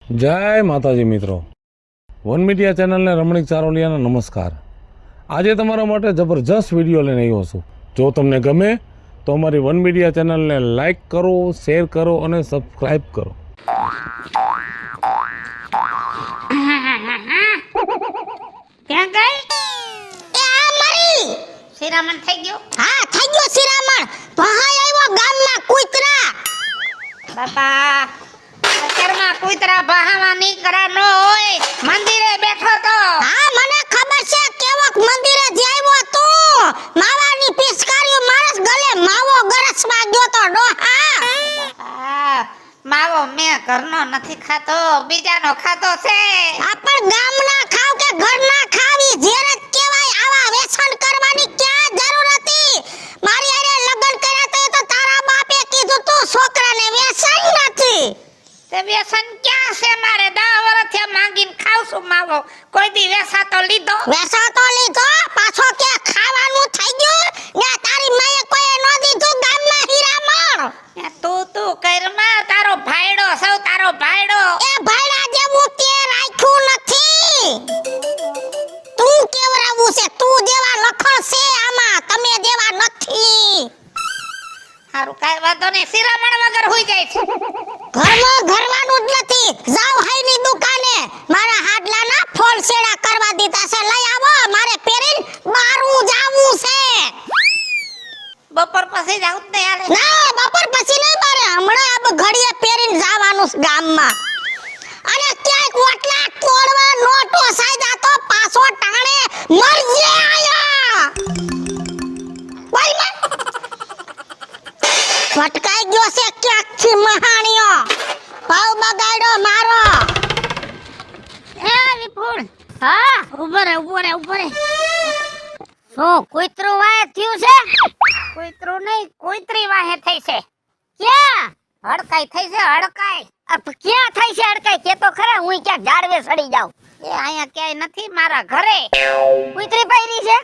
જય માતાજી મિત્રો, વન મીડિયા ચેનલને રમણીક ચારોલિયાના નમસ્કાર. આજે તમારા માટે જબરજસ્ત વિડીયો લઈને આવ્યો છું. જો તમને ગમે તો અમારી વન મીડિયા ચેનલને લાઈક કરો, શેર કરો અને સબસ્ક્રાઈબ કરો. ક્યાં ગઈ? એ આ મારી શિરામણ થઈ ગયો? હા થઈ ગયો શિરામણ. ભાઈ આવ્યો ગામમાં કૂતરા. બાપા ઘરમાં કૂતરા બહાવા નીકળા ન હોય. મંદિરે બેઠો તો. હા મને ખબર છે કેવોક મંદિરે જાયવો તું. માવાની પિચકારીઓ મારસ ગલે માવો ગરસમાં ગયો તો ડોહા. માવો મેં ઘરનો નથી ખાતો, બીજાનો ખાતો છે. આપણ ગામના ખાવ કે ઘરના ખાવી જેરે જ કહેવાય. આવા વ્યસન કરવાની ક્યાં જરૂર હતી? મારી હારે લગ્ન કર્યા તો તારા બાપે કીધું તું છોકરાને વ્યસન નથી. તે વ્યસન ક્યાં છે? મારે 10 વર્ષથી માંગીને ખાવ છું માવો. કોઈ દી વેસાતો લીધો? વેસાતો લીધો પાછો કે ખાવાનું થઈ ગયું ને તારી માએ કોઈ ન દીધું ગામમાં હીરામણ. તું કરમાં તારો ભાઈડો સૌ તારો ભાઈડો. એ ભાઈડા જેવું તે રાખ્યું નથી. તું કેવરાવું છે? તું જેવા લખણ છે આમાં, તમે જેવા નથી. હારું કાઈ વાંધો નહીં, શિરામણ વગર હોઈ જાય છે. ઘરમાં ઘરવાનું જ નથી. જાવ હાઈની દુકાને મારા હાડલાના ફોલ સેડા કરવા દીધા છે, લઈ આવો. મારે પહેરીને બારું જાવું છે. બપોર પછી જાવ જ નહીં હાલે. ના બપોર પછી નહીં, મારે હમણાં આ ઘડીએ પહેરીને જવાનું છે ગામમાં. અને ક્યાંક ઓટલા તોડવા નોટો સાઈદા તો પાછો ટાણે મરજે આયા. બોલ માં ભટકાઈ ગયો છે ક્યાંક થી મહાણિયો. ભાવ બગાડ્યો મારો. એ વિપુલ, હા ઉભો રે. શું કૂતરું વાય થયું છે? કૂતરું નહીં, કૂતરી વાહે થઈ છે. ક્યાં હડકાઈ થઈ છે, હડકાઈ. ક્યાં થઈ છે અડકાઈ? કે તો ખરા, હું ક્યાંક ઝાડવે સડી જાઉં. એ અહીંયા ક્યાંય નથી, મારા ઘરે. કૂતરી પૈરી છે?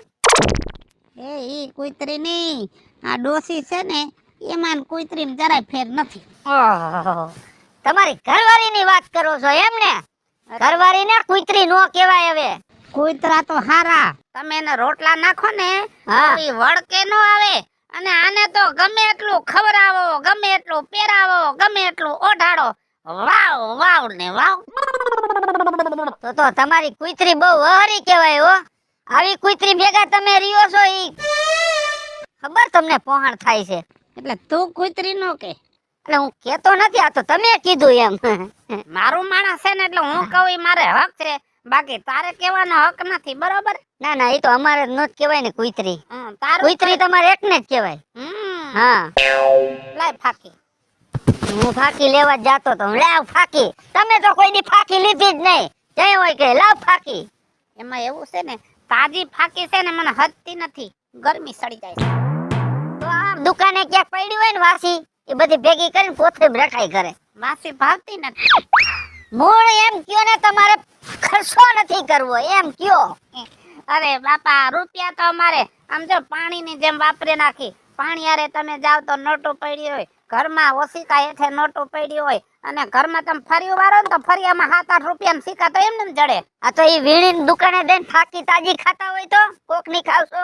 એ ઈ કૂતરી નહીં, આ ડોસી છે ને એમાં કૂતરીમાં જરાય ફેર નથી. ઓહો, તમારી ઘરવાળીની વાત કરો છો એમ ને? ઘરવાળીને કૂતરી નો કહેવાય હવે. કૂતરા તો હારા, તમે એને રોટલા નાખો ને હા. તો ઈ વળકે નો આવે. અને આને તો ગમે એટલું ખવડાવો, ગમે એટલું પહેરાવો, ગમે એટલું ઓઢાડો, વાવ વાવ ને વાવ. તો તમારી કૂતરી બહુ વહરી કહેવાય હો. આવી કૂતરી ભેગા તમે રહ્યો છો ઈ ખબર તમને પહોંચ થાય છે. એટલે તું કૂતરી નો કે? એટલે હું કેતો નથી, આ તો તમે કીધું એમ. મારું માણસ છે ને એટલે હું કહું ઈ મારે હક છે, બાકી તારે કહેવાનો હક નથી, બરોબર? ના ના, એ તો અમારે ન જ કહેવાય ને કૂતરી. તારું કૂતરી તમારે એકને જ કહેવાય. હા લાય ફાકી. હું ફાકી લેવા જ જાતો તો. લાવ ફાકી. તમે તો કોઈ દી ફાકી લીધી જ નહીં. જય હોય કે લાવ ફાકી. એમાં એવું છે ને, તાજી ફાકી છે ને મને હદતી નથી, ગરમી સડી જાય છે. તો આમ દુકાને ક્યાંક પડી હોય ને વાસી, એ બધી ભેગી કરીને કોથળી રખાઈ કરે. વાસી ભાવતી નથી. મૂળ એમ કયો ને, તમારે ખર્ચો નથી કરવો એમ કયો. અરે બાપા, રૂપિયા તો અમારે આમ જો પાણીની જેમ વાપરી નાખી. પાણી હારે તમે જાવ તો નોટો પડી હોય, ઘરમાં ઓશિકા હેઠે નોટો પડી હોય, અને ઘરમાં તમે ફરી વારો ને તો ફરિયામાં 7-8 રૂપિયાના સિક્કા તો એમને એમ જડે. આ તો ઈ વીણીને દુકાને દઈને ફાકી તાજી ખાતા હોય તો કોકની ખાવશો.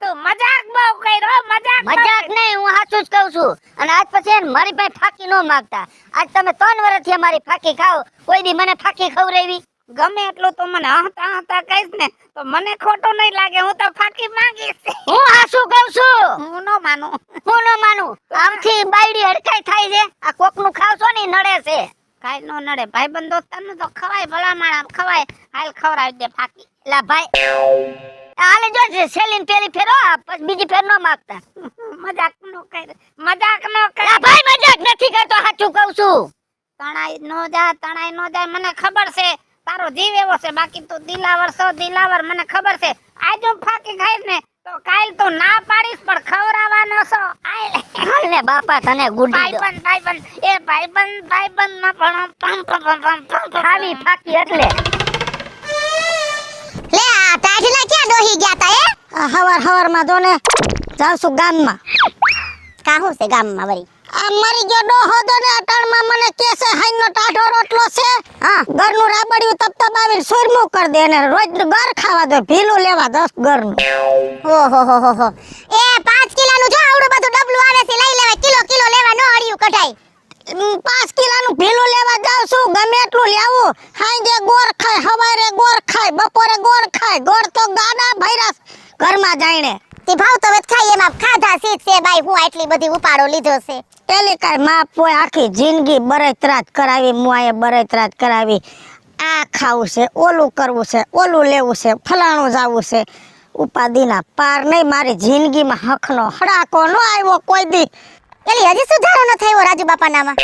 તું મજાક બહુ કર્યો, મજાક નહીં, હું સાચું જ કહું છું. અને આજ પછી એને મારી પાસે ફાકી નો માંગતા. આજ તમે 3 વર્ષથી અમારી ફાકી ખાઓ, કોઈ દી મને ફાકી ખવડાવી? ગમે એટલું તું મને હતા કહીશ ને તો મને ખોટું નહીં લાગે, હું તો ફાકી માંગીશ. હું સાચું કહું છું. હું ન માનું. હું ન માનું. આમથી બાયડી હડકાઈ થાય છે. આ કોકનું ખાવશો ને નડે છે. કાઈ નો નડે, ભાઈબંધ દોસ્તારનું તો ખવાય, ભલા માણા ખવાય. હાલ ખવડાવી દે ફાકી. લા ભાઈ, હાલે જો છે સેલીન પેલી ફેરો, પછી બીજી ફેર નો માંગતા. મજાક નો કર, મજાક નો કર. લા ભાઈ, મજાક નથી કરતો, સાચું કહું છું. તણાઈ નો જાય મને ખબર છે. તારો જીવ એવો છે, બાકી તું દિલાવર છો, દિલાવર મને ખબર છે. આજ હું ફાકી ખાઈશ ને તો કાલ તું ના પાડીશ પણ ખવડાવવાનો છો. હાલ ને બાપા, તને ગુડી દો. ભાઈબંધ એ ભાઈબંધ માં પણ ખાવી ફાકી એટલે. લે આ તાઠલા ક્યાં ડોહી ગયા તા? હવાર માં જો ને જાવ છું ગામમાં. કાહું છે ગામમાં વળી? આ મરી ગયો ડોહો તો ને અટાણમાં મને કેસે હાઈનો ટાઢો રોટલો છે હા ઘરનું રાબડિયું તપતપાવીને સુરમું કરી દે ને રોજ ઘર ખાવા દે ભીલું લેવા 10 ઘરનું ઓહો એ 5 કિલોનું જો આવડું બધું ડબલું આવે છે લઈ લેવા કિલો લેવા નો અડિયું કઢાય 5 કિલોનું ભીલું લેવા જાવ છું ગમે એટલું લેવું હાંજે ગોર ખાય હવારે ગોર ખાય બપોરે ગોર ખાય ગોર તો ગાડા ભૈરા ઘરમાં જાણે તે ભાવ તો વેત ખાઈ એમાં ખાધા સીટ છે બાઈ હું આટલી બધી ઉપાડો લીધો છે પેલી કાંઈ માં પોય આખી જિંદગી બરતરાત કરાવી મુઆએ બરતરાત કરાવી આ ખાવું છે ઓલું કરવું છે ઓલું લેવું છે ફલાણું જાવું છે ઉપાધિના પાર નહીં મારી જિંદગીમાં હકનો હડાકો ન આવ્યો કોઈ દી એલી હજી સુધારો ન થયો રાજુ બાપાનામાં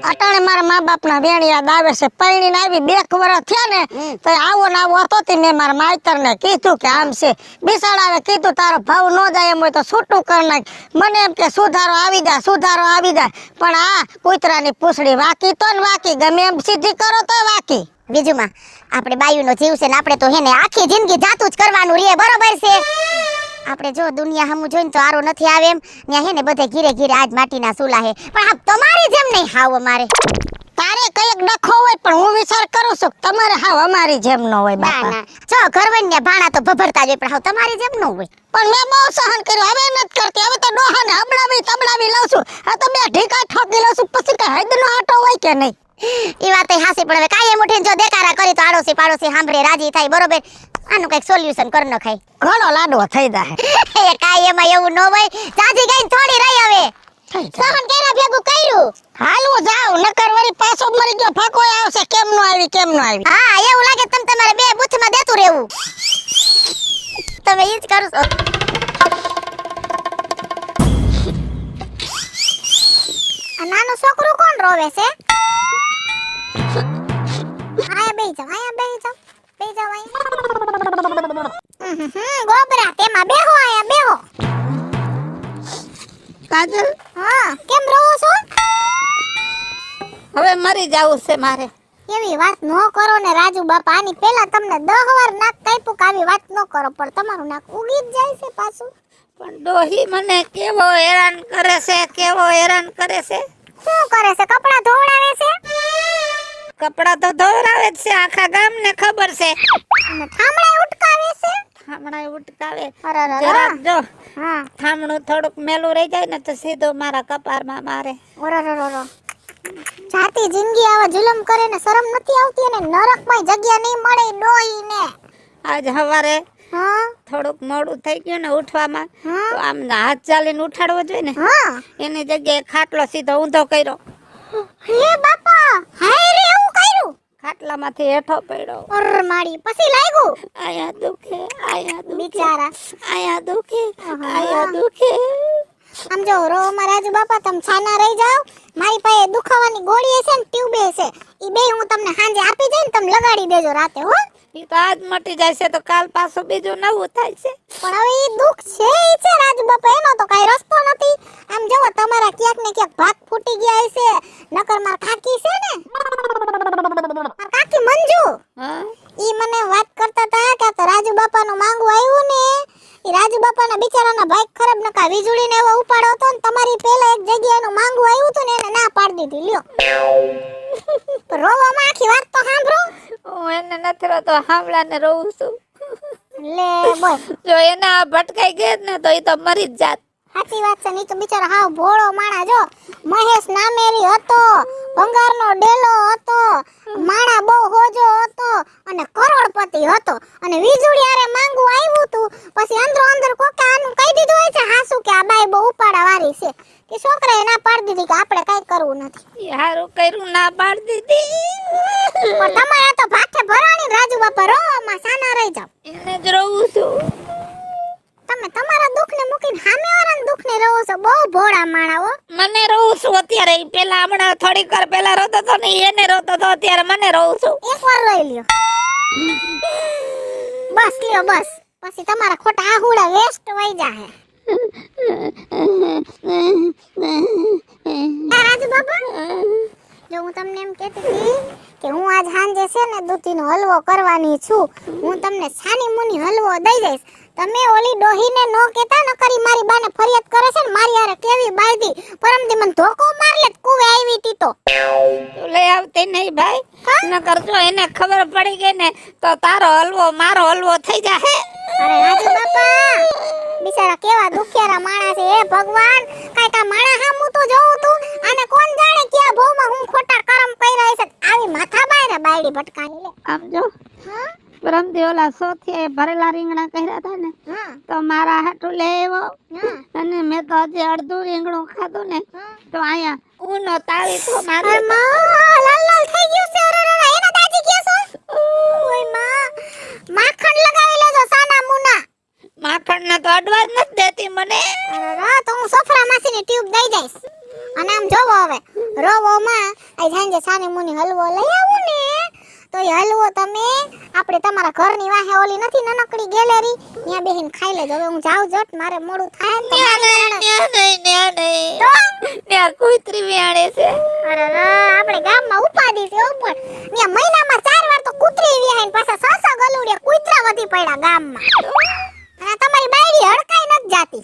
અટાણે મારા મા બાપના વેણ યાદ આવે છે પૈણીને આવી 2 વર્ષ થયા ને તો આવો ને આવો હતો તે મેં મારા માઈતરને કીધું કે આમ છે બિસાડાવે કીધું તારો ભાવ ન જાય એમ હોય તો છૂટું કરી નાખ મને એમ કે સુધારો આવી જાય પણ આ કૂતરાની પૂંછડી વાકી તો ને વાકી ગમે એમ સીધી કરો તો વાકી બીજુમાં આપણે બાયુનો જીવ છે ને આપણે તો હેને આખી જિંદગી જાતું જ કરવાનું રે બરોબર છે આપણે જો દુનિયા હમું જોઈને તો આરો નથી આવે એમ ત્યાં હેને બધે ઘીરે આજ માટીના સુલા હે પણ આ તમારી જેમ નહીં હાવ અમારે તારે કઈક ડખો હોય પણ હું વિચાર કરું છું તમારે હાવ અમારી જેમ ન હોય બાપા ના જો ઘરવણને ભાણા તો ભભરતા જ હોય પણ હાવ તમારી જેમ ન હોય પણ મેં બહુ સહન કર્યું હવે નથી કરતી હવે તો ડોહાને તબડાવી લઉં છું આ તો 2 ઢીકા ઠોકી લઉં છું પછી કઈ હદનો આટો હોય કે નહીં ઈ વાત એ હાસી પણ હવે કાયમ ઉઠીને જો દેકારા કરી તો આડોશી પાડોશી સાંભળે રાજી થાય બરોબર આનું કઈક સોલ્યુશન કર ન ખાય ઘણો લાડવો થઈ જાય એ કાયમ એવું ન હોય જાજી ગઈ થોડી રહી હવે સહન કર્યા ભેગું કર્યું હાલવું જાવ નકર વળી પાછો મરી ગયો ફાકો આવશે કેમ નો આવી હા એવું લાગે તમે તમારે 2 બુથમાં દેતું રહેવું તમે ઈ જ કરો છો આ નાનું છોકરું કોણ રોવે છે આયા બેહી જાવ ગોબરા તેમાં બેહો આયા બેહો કાજલ હા કેમ રોવો છો હવે મરી જાવું છે મારે એવી વાત ન કરો ને રાજુ બાપા આની પહેલા તમને 10 વાર નાક કાપ્યું કે આવી વાત ન કરો પણ તમારું નાક ઉગી જ જાય છે પાછું પણ ડોહી મને કેવો હેરાન કરે છે શું કરે છે કપડા ધોવડાવે છે કપડા તો ધોવરાવે જ છે આખા ગામને ખબર છે અને ઠામડા ઉટકાવે છે થામણાય ઉટકાવે અરરર. જરાક જો હા થામણું થોડુંક મેલું રહી જાય ને તો સીધો મારા કપારમાં મારે ઓરરરર જાતી જિંદગી આવા જુલમ કરે ને શરમ નથી આવતી અને નરકમાં જગ્યા નહીં મળે ડોહીને આજ હવારે હા થોડુંક મોડું થઈ ગયું ને ઉઠવામાં હા. તો આમ હાથ ચાલીને ઉઠાડવો જોઈએ ને હા એની જગ્યાએ ખાટલો સીધો ઊંધો કર્યો હે બાપા હાય રે એવું કર્યું ખાટલામાંથી હેઠો પડ્યો ઓર માડી પછી લાગ્યું આયા દુખે બિચારા આયા દુખે આહા. આયા દુખે આમ જો રોમાં રાજુ બાપા તમે છાના રહી જાવ મારી પાસે દુખાવાની ગોળી છે ને ટ્યુબ છે ઈ બે હું તમને સાંજે આપી દઈ ને તમે લગાડી દેજો રાતે હો ઈ તો આજ મટી જાય છે તો કાલ પાછું બીજું નવું થાય છે પણ હવે ઈ દુખ છે ઈ છે રાજુ બાપા એનો તો કઈ રસ્તો નથી આમ જોવો તમારા ક્યાંક ને ક્યાંક ભાગ ફૂટી ગયા હશે નકર માર કાકી છે ને માર કાકી મંજુ હા ઈ મને વાત કરતા હતા કે આ તો રાજુ બાપાનું માંગુ આવ્યું ને ઈ રાજુ બાપાના બિચારાના ભાઈ ખરાબ નકા વીજળીને એવો ઉપાડો હતો ને તમારી પહેલા એક જગ્યાએનું માંગુ આવ્યું હતું ને એને ના પાડી દીધી લ્યો પણ રોવામાં આખી વાત તો સાંભળો હું એને નથી રોતો હામલાને રોઉં છું લે બોલ જો એને આ ભટકાઈ ગઈ ને તો એ તો મરી જ જાત સાચી વાત છે ની તો બિચારો હાવ ભોળો માણા જો મહેશ નામેરી હતો ભંગારનો ડેલો હતો માણા બહુ હોજો હતો અને કરોડપતિ હતો અને વીજળી આરે માંગુ આવ્યું તું પછી અંદર કોકે આનું કહી દીધું હોય છે હાસુ કે આ બાઈ બહુ ઉપાડા વાળી છે કે છોકરાએ ના પાડી દીધી કે આપણે કઈ કરવું નથી ઈ હારું કર્યું ના પાડી દીધી પણ તમારે તો ભાઠે ભરાણી રાજુ બાપા રોવામાં સાના રહી જાવ એને જ રોઉં છું તમે તમારા દુઃખને મૂકીને સામેવાળાના દુઃખને રહો છો બહુ ભોળા માણા હો મને રોઉં છું અત્યારે ઈ પેલા હમણાં થોડીક વાર પેલા રોતો તો ને ઈ એને રોતો તો અત્યારે મને રોઉં છું એકવાર રોઈ લ્યો બસ લ્યો બસ પછી તમારા ખોટા આહુડા વેસ્ટ વઈ જાહે રાજુ બાબા જો હું તમને એમ કહેતી હતી કે હું આજ સાંજે છે ને દૂધીનો હલવો કરવાની છું હું તમને છાની મુની હલવો દઈ દઈશ તમે ઓલી ડોહીને નો કેતા ન કરી મારી બાને ફરિયાદ કરે છે ને મારી હારે કેવી બાયદી પરમદી મને ધોકો માર લે કુવે આવી તી તો તું લઈ આવતી નહીં ભાઈ ન કરજો એને ખબર પડી ગઈ ને તો તારો હલવો મારો હલવો થઈ જાહે અરે રાજુ બાપા બિચારા કેવા દુખિયારા માણસ છે હે ભગવાન કાઈ કા માણા હામું તો જોઉં તું અને કોણ જાણે ક્યાં ભોમાં હું ખોટા કરમ કર્યા છે આવી માથા બાયરા બાયડી ભટકાની લે આમ જો હા પરમદી ઓલા સોથીએ ભરેલા રીંગણા કર્યા હતા ને હા તો મારા હાટું લઈ આવ્યો હા અને મેં તો હજી અડધું રીંગણું ખાધું ને તો અહીંયા ઊનો તાળી તો મારે અરે માં લાલ લાલ થઈ ગયું છે અરે અરે એના દાજી કે છો ઓય માં માખણ લગાવી લેજો સાના મુના માખણ ને તો અડવા જ નથી દેતી મને અરે તો હું સફરા માસીની ટ્યુબ દઈ જઈશ અને આમ જોવો હવે રોવો માં આ સાંજે સાની મુની હલવો લઈ આવું ને તો એ હલવો તમે આપણે તમારા ઘરની વાહે ઓલી નથી નનકડી ગેલેરી ત્યાં બેહીને ખાઈ લેજો હવે હું જાઉં જટ મારે મોડું થાય ને તો ત્યાં કૂતરી વિયાણે છે અરે આપણે ગામમાં ઉપાડી છે ઉપર ત્યાં મહિનામાં 4 વાર તો કૂતરી વિયાઈને પાછા સસા ગલુડિયા કૂતરા વધી પડ્યા ગામમાં અને તમારી બાયડી હડકાઈ નથી જાતી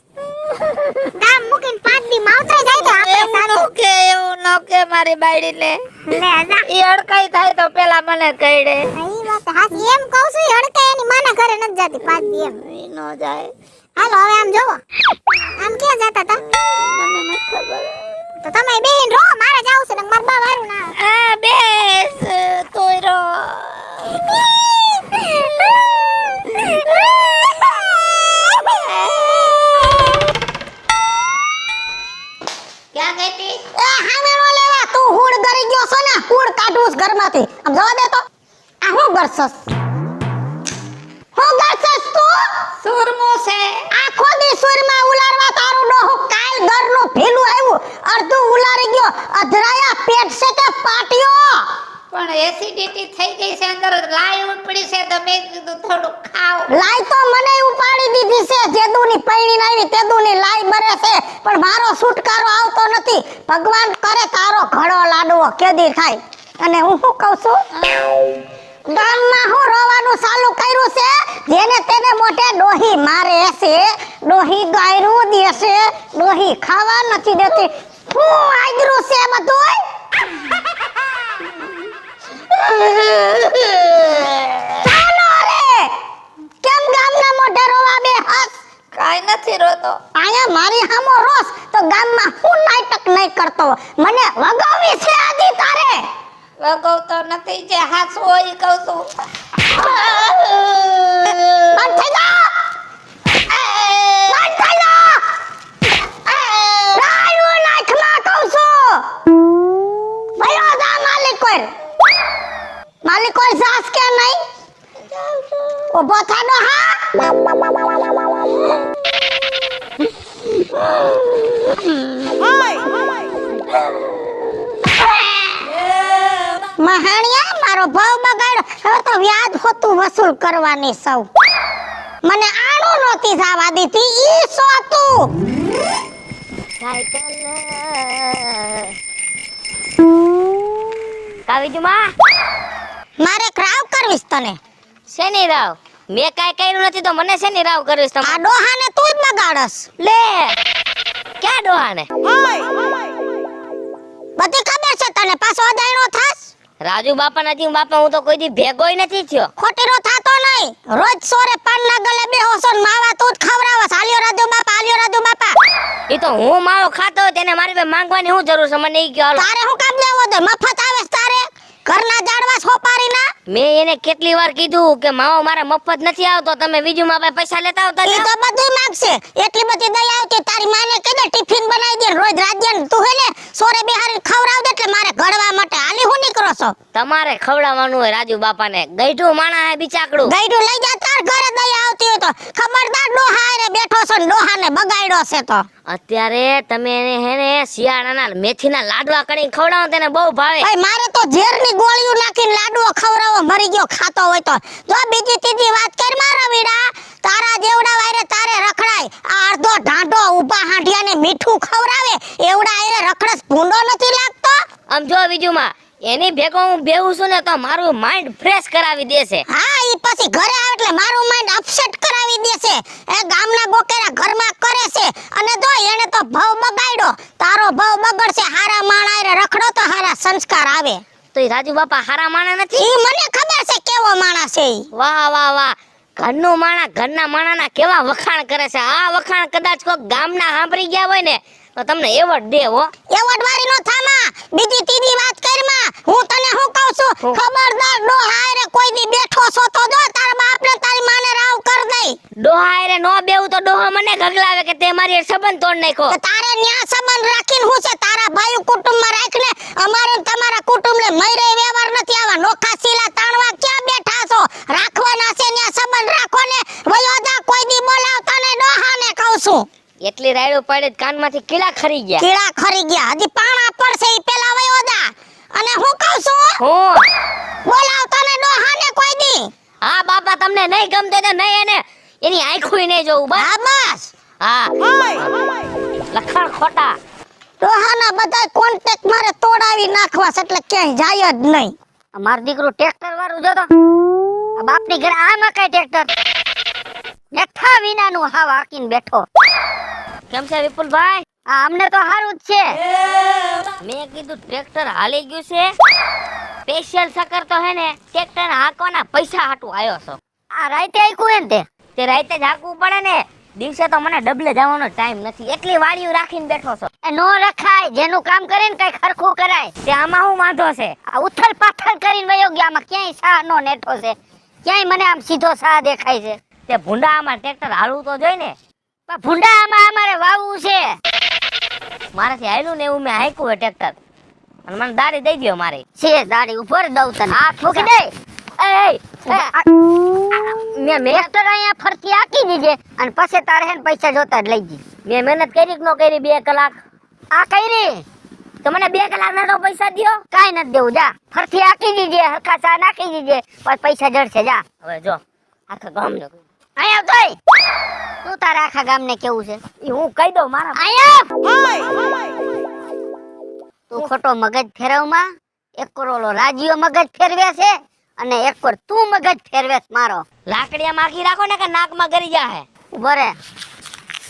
ગામ મૂકીને 5 દી માવતરે જાય તો આપણે સારું એવું ન કે મારી બાયડી લે લે જા ઈ અડકાઈ થાય તો પેલા મને કહીડે ઈ વાત હાચી એમ કહું છું ઈ હડકાઈ એની માના ઘરે નથી જાતી 5 દી એમ ઈ ન જાય હાલો હવે આમ જોવો આમ ક્યાં જાતા તા મને નથી ખબર તો તમે બેહીને રહો મારે જાવું છે ને મારા બા વારું ના આ બેસ તોયરો ક્યાં ગઈ તી એ હામેણો લેવા તું હુડ ગરી ગયો છો ને હુડ કાઢું ઘરમાંથી આમ જવા દે તો આ હું ગરસસ તું સુરમો છે આખો દી સુરમાં ઉલારવા તારું ડોહું કાલ ઘરનું ભીલું આવ્યું અડધું ઉલારી ગયો અધરાયા પેટ છે કે પાટિયો પણ એસિડિટી થઈ ગઈ છે અંદર લાઈ ઉપડી છે તો મેં કીધું થોડું ખાઓ લાઈ તો મને ઉપાડી દીધી છે જેદુની પૈણીને આવી તેદુની લાઈ બરે છે પણ મારો છુટકારો આવતો નથી ભગવાન કરે તારો ઘડો લાડવો કેદી થાય અને હું શું કહું છું ગામમાં હું રોવાનું ચાલુ કર્યું છે જેને તેને મોઢે ડોહી મારે છે ડોહી ગાયરું દેશે ડોહી ખાવા નથી દેતી હું આદરું છે બધુંય ચાલો રે કેમ ગામના મોઢે રોવા બે હસ કાઈ નથી રોતો આયા મારી હામો રોસ તો ગામમાં હું નાટક નહીં કરતો મને વગાવી છે આજી તારે વગવતો નથી જે હાસુ હોય કહું છું બંધ થઈ જા બંધ થઈ જા રાયુ નાખમાં કહું છું ભયો જા માલિક કોઈ સાસ કે નહીં ઉભો થાનો હા મહાણિયા મારો ભાવ બગાડ્યો હવે તો વ્યાજ હોતું વસૂલ કરવાની સૌ મને આણું નહોતી જવા દીધી ઈ સોતું કાવીજુમાં મારે ક્રાવ કરવીશ તને શેની રાવ મેં કાઈ કર્યું નથી તો મને શેની રાવ કરવીશ આ ડોહાને તું જ બગાડસ લે ક્યાં ડોહાને બધી ખબર છે તને પાછો અજાણ્યો થાસ રાજુ બાપા નથી બાપા હું તો કોઈ દી ભેગોય નથી થયો ખોટીનો થાતો નહીં રોજ સોરે પાન ના ગલે બેહો છો ને માવા તું જ ખવરાવસ હાલ્યો રાજુ બાપા એ તો હું માવો ખાતો હોય તેને મારી પાસે માંગવાની શું જરૂર છે મને ઈ કયો હાલો તારે હું કામ લેવો દે મફત આવે તારે ઘરના જાડવા છોપારી ના મેં એને કેટલી વાર કીધું કે માવો મારા મફત નથી આવતો તમે બીજું મારા પાસે પૈસા લેતા આવતા ઈ જાઓ. તો બધું માંગશે એટલી બધી દયા આવતી તારી માને કીધે ટિફિન બનાવી દે રોજ રાજ્યન તું હે ને સોરે બિહારી ખવરાવ દે એટલે મારે ઘડવા માટે હાલી હું નીકળો છો તમારે ખવડાવવાનું હોય રાજુ બાપાને ગઈઢું માણા હે બિચાકડું ગઈડું લઈ જા તાર ઘરે દયા આવતી હોય તો ખબરદાર ડોહા રે બેઠો છો ને ડોહાને બગાડ્યો છે તો અત્યારે તમે એને હે ને શિયાળાના મેથીના લાડવા કરીને ખવડાવો તેને બહુ ભાવે ભાઈ મારે તો ઝેરની ગોળીઓ નાખીને લાડવો ખવરાવો મરી ગયો ખાતો હોય તો જો બીજી ત્રીજી વાત કર મારા વીડા તારા જેવડા વાયરે તારે રખડાય આ અડધો ઢાંઢો ઊભા હાંડિયાને મીઠું ખવરાવે એવડા આયરે રખડસ ભૂંડો નથી લાગતો આમ જો બીજુમાં એની ભેગો હું બેહું છું ને તો મારું માઇન્ડ ફ્રેશ કરાવી દેશે હા ઈ પછી ઘરે આવે એટલે મારું માઇન્ડ અપસેટ કરાવી દેશે. એ ગામના બોકેરા ઘરમાં કરે છે અને જો એને તો ભાવ બગાડ્યો. તારો ભાવ બગડશે. હારા માણા હારે રખડો તો હારા સંસ્કાર આવે. તો ઈ રાજુ બાપા હારા માણા નથી? ઈ મને ખબર છે કેવો માણસ છે ઈ. વાહ વાહ વાહ, ઘરનું માણા ઘરના માણાના કેવા વખાણ કરે છે. આ વખાણ કદાચ કોક ગામના સાંભળી ગયા હોય ને તો તમને એવોર્ડ દે હો. એવોર્ડ વાળી નો થામા. બીજી ત્રીજી વાત કરમાં હું તને શું કહું છું, ખબરદાર ડોહા હારે કોઈ દી બેઠો છો તો જો તારા બાપને તારી માને રાવ કર દઈ. ડોહા હારે નો બેવું તો ડોહો મને ગગલાવે કે તે મારી હારે સંબંધ તોડ નાખ્યો. તો તારે ન્યા સંબંધ રાખીને હું છે તારા ભાઈ કુટુંબમાં રાખને. અમારે ને તમારા કુટુંબને મયરે વ્યવહાર નથી. આવા નોખા સીલા તાણવા ક્યાં બેઠા છો? રાખવાના છે ન્યા સંબંધ રાખો ને. વયો જા, કોઈ દી બોલાવતા ને ડોહાને કહું છું. એટલી રાયડો પાડે કાનમાંથી કીડા ખરી ગયા. કીડા ખરી ગયા. હજી પાણા પડશે ઈ પેલા વયો જા. અને હું કહું છું, હું બોલાવતા ને ડોહાને કોઈ દી. હા બાપા, તમને નહીં ગમતે તો નહીં એને એની આંખોય નહીં જોવું બસ. હા બસ. હા લખણ ખોટા. ડોહાના બધાય કોન્ટેક્ટ મારે તોડાવી નાખવા છે એટલે ક્યાંય જાય જ નહીં. મારું દીકરું ટ્રેક્ટર વાળું જો તો આ બાપની ઘરે આમાં કઈ ટ્રેક્ટર બેઠા વિનાનું હાવ હાકીને બેઠો. કેમ છે વિપુલભાઈ? આ અમને તો સારું જ છે. મેં કીધું ટ્રેક્ટર હાલી ગયું છે, સ્પેશિયલ સકર તો હે ને ટ્રેક્ટર હાંકવાના પૈસા હાટું આવ્યો છો. આ રાતે હાંકું હે ને તે રાતે જ હાંકવું પડે ને. દિવસે તો મને ડબલે જવાનો ટાઈમ નથી, એટલી વાડીઓ રાખીને બેઠો છો. એ નો રખાય, જેનું કામ કરે ને કઈ ખરખું કરાય. તે આમાં હું વાંધો છે? આ ઉથલ પાથલ કરીને વયો ગયા. આમાં ક્યાંય સાહ નો નેઠો છે, ક્યાંય મને આમ સીધો સાહ દેખાય છે. તે ભૂંડા આમાં ટ્રેક્ટર હાલવું તો જોઈ ને. પણ ભૂંડા આમાં અમારે વાવવું છે. મારાથી હાલ્યું ને એવું મેં હાંક્યું હે ટ્રેક્ટર. અને મને દાડી દઈ દ્યો. મારે છે દાડી ઉપર દઉં તને. હાથ મૂકી દે. મેં ટ્રેક્ટર અહીંયા ફરતી આકી દીજે અને પછી તારે હે ને પૈસા જોતા જ લઈ જી. મેં મહેનત કરી કે નો કરી 2 કલાક? આ કરી તો મને 2 કલાક ના તો પૈસા દ્યો. કાઈ નથી દેવું, જા ફરતી આકી દીજે, હરખા ચા નાખી દીજે, પછી પૈસા જડશે. જા હવે જો આખા ગામ ને અહીંયા તોય તું તારે આખા ગામ ને કેવું છે ઈ હું કહી દઉં. મારા અહીંયા તું ખોટો મગજ ફેરવમાં. એક કરોલો રાજીઓ મગજ ફેરવે છે અને એક પર તું મગજ ફેરવેસ મારો. લાકડીયા માખી રાખો ને કે નાકમાં ગરી જાહે. ઉભો રે,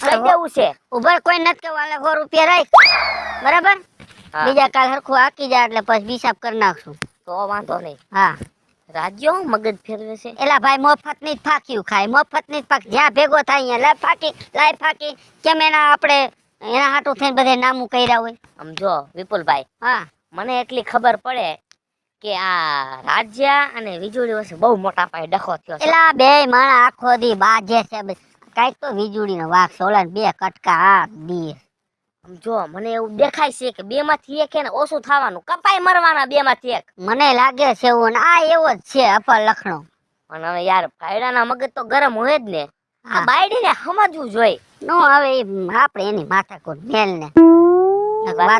કઈ દેવું છે? ઉભર કોઈ નથી કેવા. 100 રૂપિયા રાખ, બરાબર? બીજા કાલ હરખું આકી જા એટલે પછી હિસાબ કરી નાખશું. તો વાંધો નહીં. હા રાજ્યો મગજ ફેરવે છે. એલા ભાઈ મફત ની ફાક્યું ખાય, મફત ની ફાક જ્યાં ભેગો થાય અહીંયા લાય ફાકી કેમ એના આપણે એના હાટું થઈને બધે નામું કર્યા હોય. આમ જો વિપુલભાઈ, હા મને એટલી ખબર પડે કે આ રાજ્ય અને વીજળી વચ્ચે બહુ મોટા પાયે ડખો થયો છે. એલા બે માણા આખો દી બાજે છે. કાઈક તો વીજળીનો વાક સોળા 2 કટકા આ દી. આમ જો મને એવું દેખાય છે કે 2 માંથી એક એને ઓછું થવાનું, કપાઈ મરવાના 2 માંથી એક. મને લાગે છે એવું, આ એવો જ છે અફર લખણો. અને હવે યાર ભાઈડાના મગજ તો ગરમ હોય જ ને. આ બાયડીને સમજવું જોઈએ. નો હવે આપણે એની માથાકૂટ મેલ ને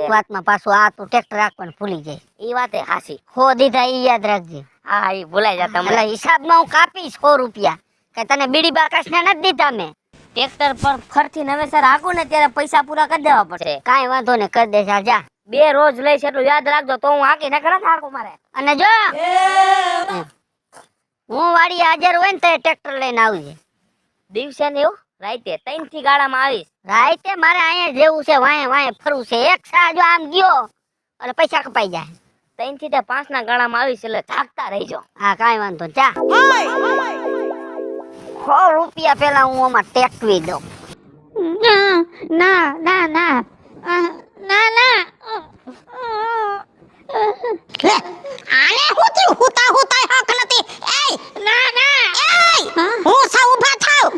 વાતમાં પાછું આ તું ટ્રેક્ટર રાખવાનું ભૂલી જાય. એ વાત હાસી. હો દીધા ઈ યાદ રાખજે. હા ઈ ભૂલાઈ જતા. એટલે હિસાબમાં હું કાપીશ 100 રૂપિયા. કે તને બીડી બાકસ ને નથી દીધા મેં. ટ્રેક્ટર પર ફરથી નવેસર હાકું ને ત્યારે પૈસા પૂરા કરી દેવા પડશે. કાંઈ વાંધો ને કરી દે. જા 2 રોજ લઈશ એટલું યાદ રાખજો તો હું હાકી નકર નથી હાકું મારે. અને જો હું વાડી હાજર હોય ને તો ટ્રેક્ટર લઈને આવજે. દિવસે ને એવું રાતે 3 થી ગાડામાં આવીશ. રાતે મારે અહીંયા જેવું છે, વાંહે ફરવું છે. એક સા જો આમ ગયો એટલે પૈસા કપાઈ જાય. 3 થી 5 ના ગાડામાં આવીશ એટલે જાગતા રહેજો. હા કાંઈ વાંધો. જા 100 રૂપિયા પેલા હું આમાં ટેકવી દઉં. ના ના ના ના ના લે આને હુતી હુતા હક નથી. એ ના ના હું સા ઊભા થાવ.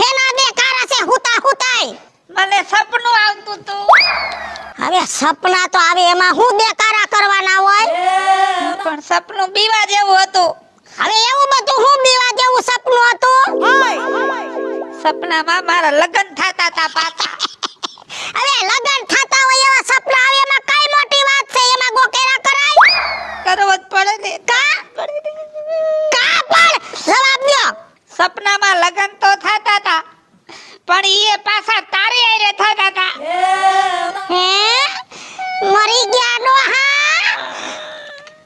હેના બે કારા છે હુતાય. મને સપનું આવતું તું. હવે સપના તો આવે એમાં હું દેકારા કરવાના હોય. પણ સપનું બીવા જેવું હતું. હવે એવું બધું હું બીવા જેવું સપનું હતું. સપનામાં મારા લગ્ન થતા તા પાછા. હવે લગન થતા હોય એવા સપના આવે એમાં કઈ મોટી વાત છે? એમાં ગોકેરા કરાય? કરવો જ પડે ને. કા પણ જવાબ દ્યો. સપનામાં લગ્ન તો થતા તા પણ એ પાછા તારી હારે થતા તા. હે મરી ગયા ડોહા.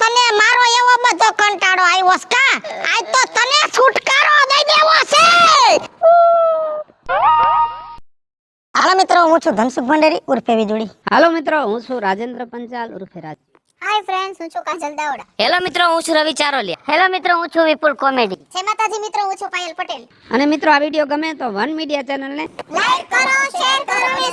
તને મારો એવો બધો કંટાળો આવ્યો છે કા? છું ધનસુખ ભંડેરી ઉર્ફે વીજળી. હાલો મિત્રો, હું છું રાજેન્દ્ર પંચાલ ઉર્ફે રાજ. હાય ફ્રેન્ડ્સ, હું છું કાજલ દાવડા. હેલો મિત્રો, હું છું રવિ ચારોલિયા. હેલો મિત્રો, હું છું વિપુલ કોમેડી. જય માતાજી મિત્રો, હું છું પાયલ પટેલ. અને મિત્રો, આ વિડીયો ગમે તો વન મીડિયા ચેનલને લાઈક કરો, શેર કરો અને